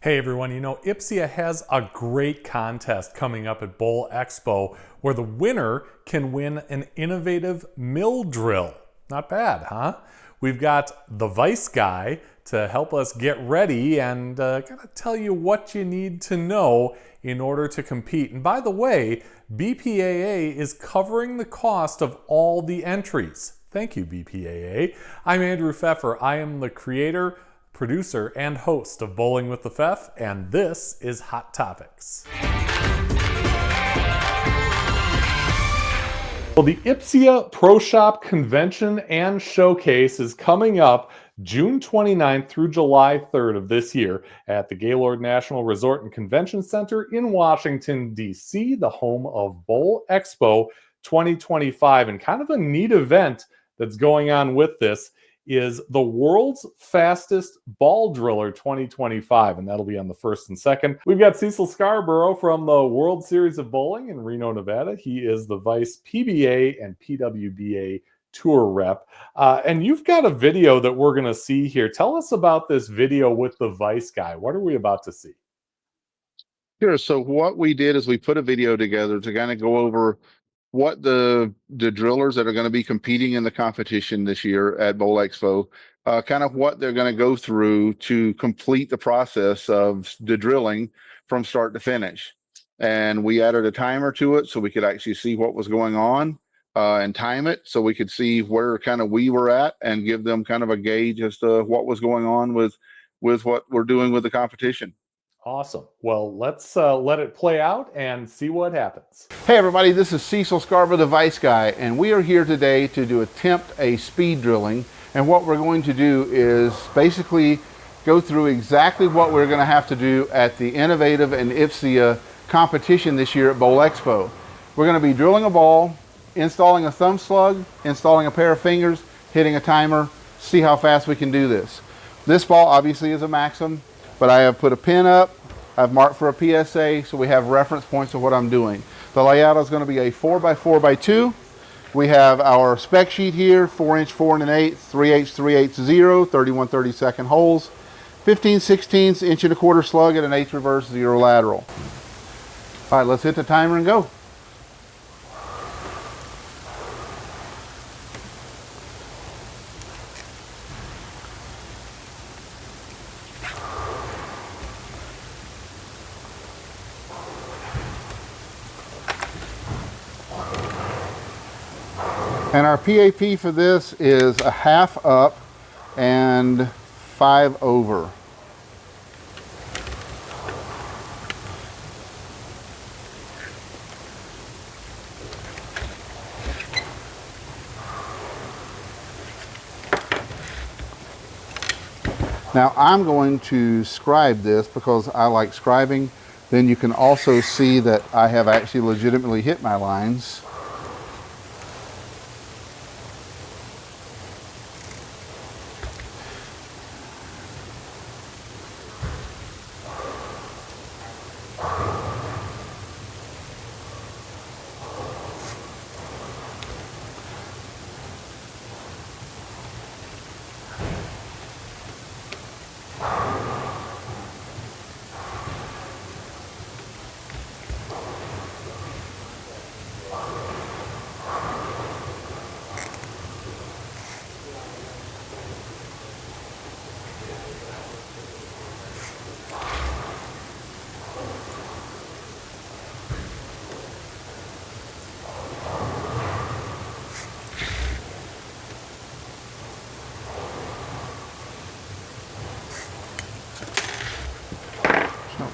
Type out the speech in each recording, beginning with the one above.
Hey everyone, you know, Ipsia has a great contest coming up at Bowl Expo where the winner can win an innovative mill drill. Not bad, huh? We've got the Vice Guy to help us get ready and kind of tell you what you need to know in order to compete. And by the way, BPAA is covering the cost of all the entries. Thank you, BPAA. I'm Andrew Pfeffer. I am the creator, producer, and host of Bowling with the Pfeff, and this is Hot Topics. Well, the Ipsia Pro Shop Convention and Showcase is coming up June 29th through July 3rd of this year at the Gaylord National Resort and Convention Center in Washington, D.C., the home of Bowl Expo 2025. And kind of a neat event that's going on with this is the World's Fastest Ball Driller 2025, and that'll be on the 1st and 2nd. We've got Cecil Scarborough from the World Series of Bowling in Reno, Nevada. He is the Vice PBA and PWBA Tour Rep. And you've got a video that we're going to see here. Tell us about this video with the Vice Guy. What are we about to see? Sure. So what we did is we put a video together to kind of go over what the drillers that are going to be competing in the competition this year at Bowl Expo, kind of what they're going to go through to complete the process of the drilling from start to finish. And we added a timer to it so we could actually see what was going on and time it so we could see where kind of we were at and give them kind of a gauge as to what was going on with what we're doing with the competition. Awesome. Well, let's let it play out and see what happens. Hey everybody, this is Cecil Scarborough, the Vice Guy, and we are here today to attempt a speed drilling. And what we're going to do is basically go through exactly what we're going to have to do at the Innovative and Ipsia competition this year at Bowl Expo. We're going to be drilling a ball, installing a thumb slug, installing a pair of fingers, hitting a timer, see how fast we can do this. This ball obviously is a Maxim, but I have put a pin up, I've marked for a PSA, so we have reference points of what I'm doing. The layout is going to be a 4x4x2. We have our spec sheet here, 4-inch 4 1/8, 3/8 3/8 0, 31 32nd holes, 15/16 inch and a quarter slug at an 1/8 reverse 0 lateral. All right, let's hit the timer and go. And our PAP for this is a half up and 5 over. Now I'm going to scribe this because I like scribing. Then you can also see that I have actually legitimately hit my lines.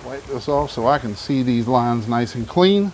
Wipe this off so I can see these lines nice and clean.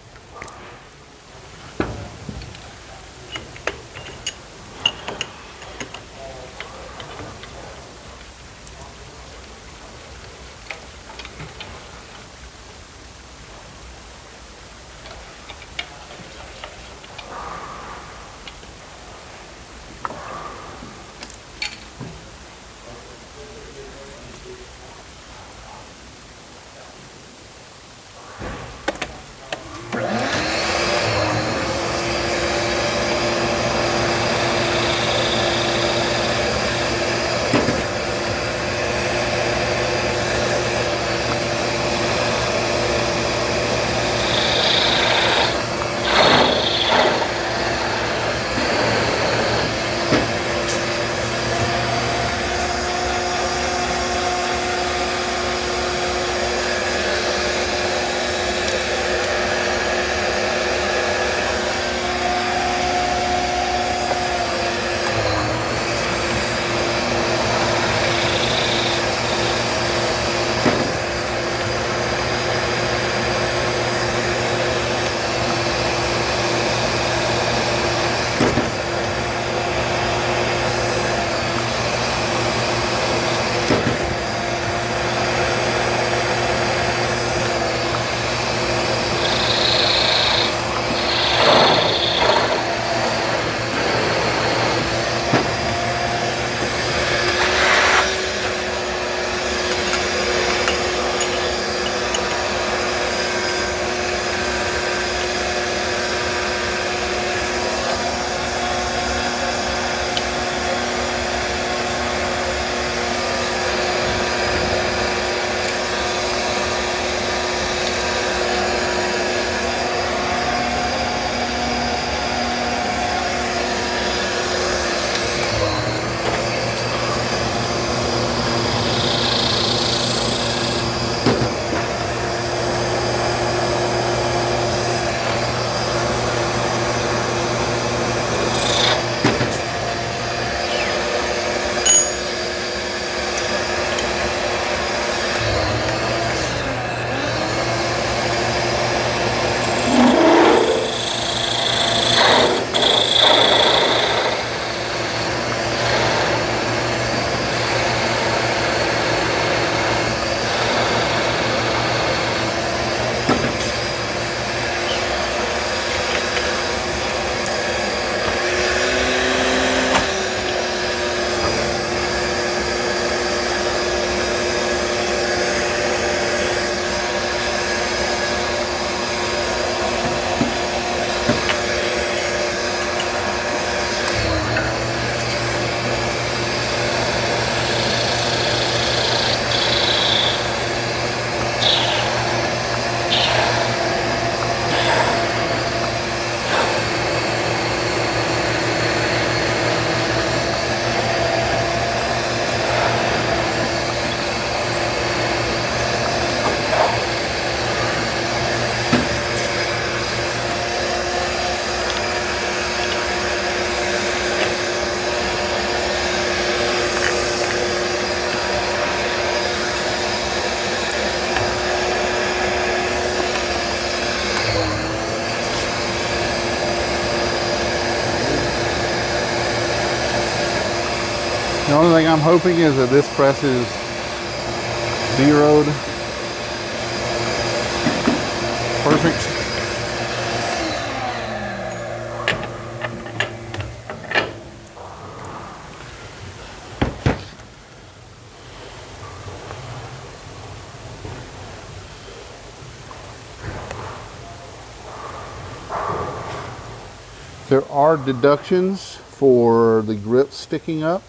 The only thing I'm hoping is that this press is zeroed. Perfect. There are deductions for the grips sticking up.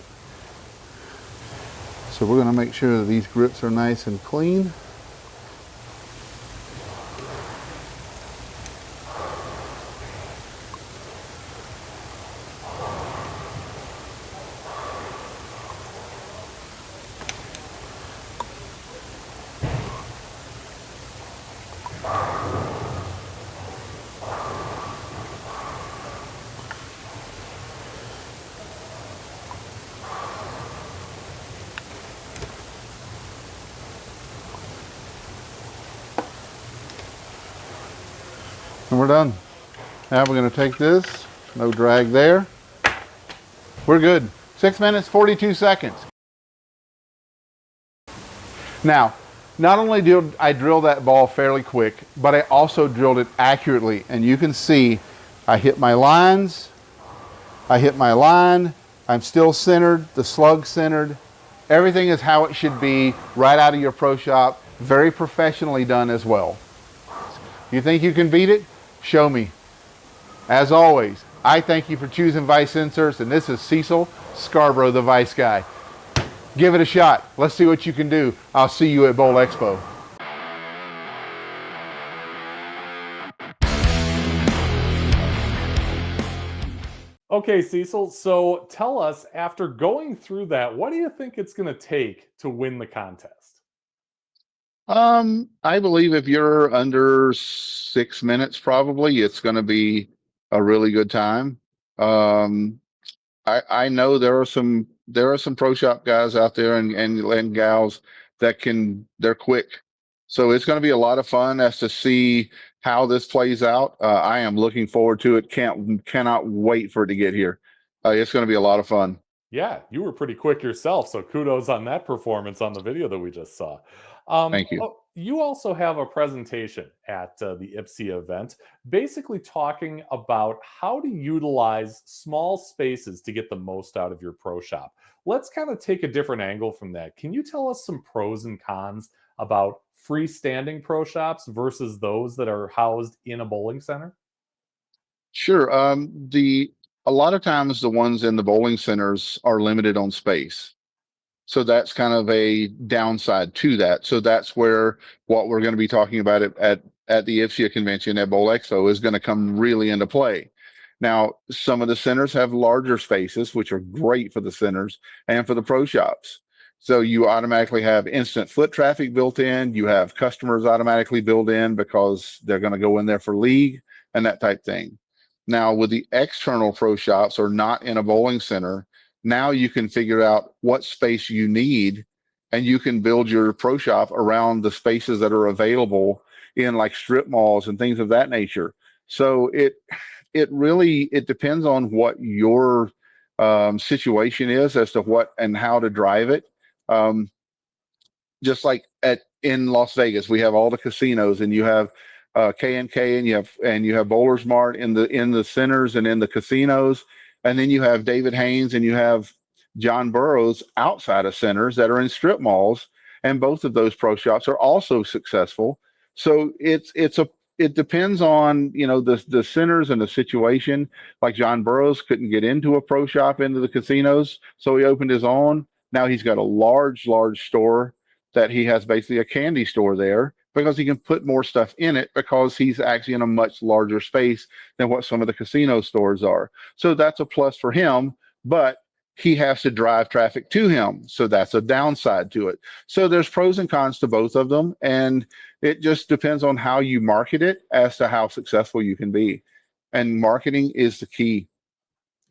So we're going to make sure that these grips are nice and clean. And we're done. Now we're going to take this, no drag there. We're good. 6 minutes, 42 seconds. Now, not only did I drill that ball fairly quick, but I also drilled it accurately. And you can see I hit my lines, I hit my line, I'm still centered, the slug centered. Everything is how it should be right out of your pro shop. Very professionally done as well. You think you can beat it? Show me. As always, I thank you for choosing Vice Inserts, and this is Cecil Scarborough, the Vice Guy. Give it a shot. Let's see what you can do. I'll see you at Bowl Expo. Okay, Cecil, so tell us, after going through that, what do you think it's going to take to win the contest? I believe if you're under 6 minutes, probably it's going to be a really good time. I know there are some pro shop guys out there and gals that they're quick. So it's going to be a lot of fun as to see how this plays out. I am looking forward to it. Cannot wait for it to get here. It's going to be a lot of fun. Yeah, you were pretty quick yourself, so kudos on that performance on the video that we just saw. Thank you. You also have a presentation at the IPSIA event, basically talking about how to utilize small spaces to get the most out of your pro shop. Let's kind of take a different angle from that. Can you tell us some pros and cons about freestanding pro shops versus those that are housed in a bowling center? Sure. A lot of times the ones in the bowling centers are limited on space. So that's kind of a downside to that. So that's where what we're going to be talking about at the IPSIA convention at Bowl Expo is going to come really into play. Now, some of the centers have larger spaces, which are great for the centers and for the pro shops. So you automatically have instant foot traffic built in. You have customers automatically built in because they're going to go in there for league and that type thing. Now, with the external pro shops or not in a bowling center, now you can figure out what space you need and you can build your pro shop around the spaces that are available in like strip malls and things of that nature. So it depends on what your situation is as to what and how to drive it. Just like in Las Vegas, we have all the casinos, and you have K&K, and you have Bowlers Mart in the centers and in the casinos, and then you have David Haynes and you have John Burroughs outside of centers that are in strip malls, and both of those pro shops are also successful. So it depends on the centers and the situation. Like John Burroughs couldn't get into a pro shop into the casinos, so he opened his own. Now he's got a large store that he has basically a candy store there because he can put more stuff in it because he's actually in a much larger space than what some of the casino stores are. So that's a plus for him, but he has to drive traffic to him. So that's a downside to it. So there's pros and cons to both of them. And it just depends on how you market it as to how successful you can be. And marketing is the key.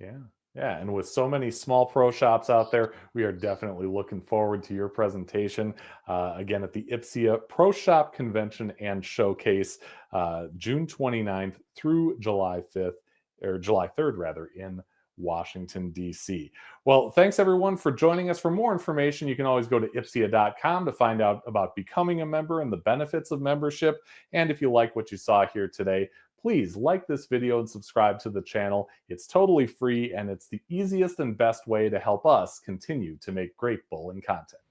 Yeah. Yeah, and with so many small pro shops out there, we are definitely looking forward to your presentation again at the IPSIA Pro Shop Convention and Showcase, June 29th through July 5th, or July 3rd rather, in Washington, D.C. Well, thanks everyone for joining us. For more information, you can always go to ipsia.com to find out about becoming a member and the benefits of membership. And if you like what you saw here today, please like this video and subscribe to the channel. It's totally free, and it's the easiest and best way to help us continue to make great bowling content.